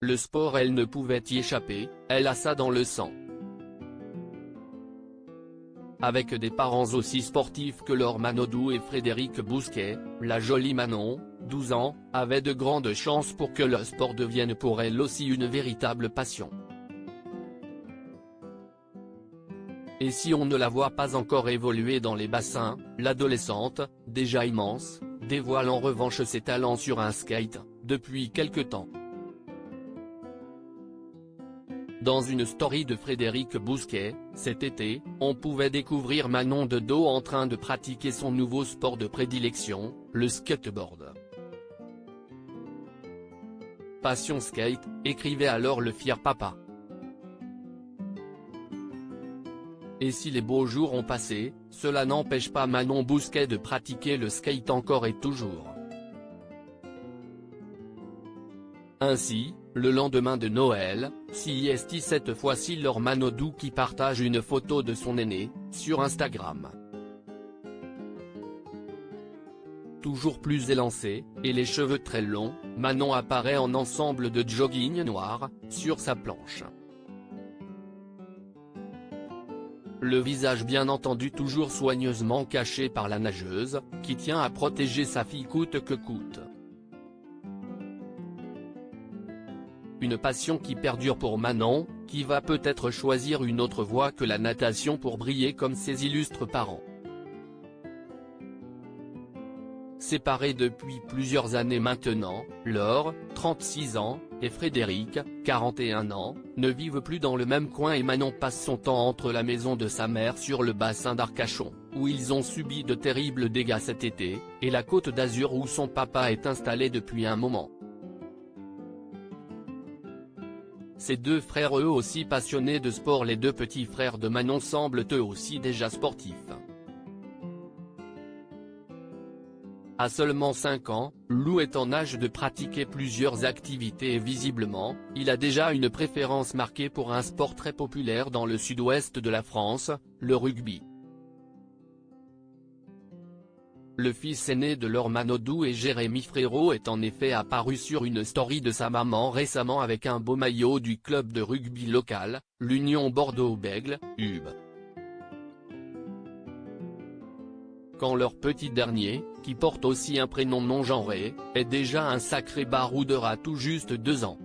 Le sport, elle ne pouvait y échapper, elle a ça dans le sang. Avec des parents aussi sportifs que Laure Manodou et Frédéric Bousquet, la jolie Manon, 12 ans, avait de grandes chances pour que le sport devienne pour elle aussi une véritable passion. Et si on ne la voit pas encore évoluer dans les bassins, l'adolescente, déjà immense, dévoile en revanche ses talents sur un skate, depuis quelque temps. Dans une story de Frédéric Bousquet, cet été, on pouvait découvrir Manon de dos en train de pratiquer son nouveau sport de prédilection, le skateboard. Passion skate, écrivait alors le fier papa. Et si les beaux jours ont passé, cela n'empêche pas Manon Bousquet de pratiquer le skate encore et toujours. Ainsi, le lendemain de Noël, c'est cette fois-ci Laure Manodou qui partage une photo de son aîné, sur Instagram. Toujours plus élancée, et les cheveux très longs, Manon apparaît en ensemble de jogging noir, sur sa planche. Le visage bien entendu toujours soigneusement caché par la nageuse, qui tient à protéger sa fille coûte que coûte. Une passion qui perdure pour Manon, qui va peut-être choisir une autre voie que la natation pour briller comme ses illustres parents. Séparés depuis plusieurs années maintenant, Laure, 36 ans, et Frédéric, 41 ans, ne vivent plus dans le même coin et Manon passe son temps entre la maison de sa mère sur le bassin d'Arcachon, où ils ont subi de terribles dégâts cet été, et la Côte d'Azur où son papa est installé depuis un moment. Ces deux frères eux aussi passionnés de sport, les deux petits frères de Manon semblent eux aussi déjà sportifs. À seulement 5 ans, Lou est en âge de pratiquer plusieurs activités et visiblement, il a déjà une préférence marquée pour un sport très populaire dans le sud-ouest de la France, le rugby. Le fils aîné de Laure Manodou et Jérémy Frérot est en effet apparu sur une story de sa maman récemment avec un beau maillot du club de rugby local, l'Union Bordeaux-Bègles, UB. Quand leur petit dernier, qui porte aussi un prénom non genré, est déjà un sacré baroudeur à tout juste 2 ans.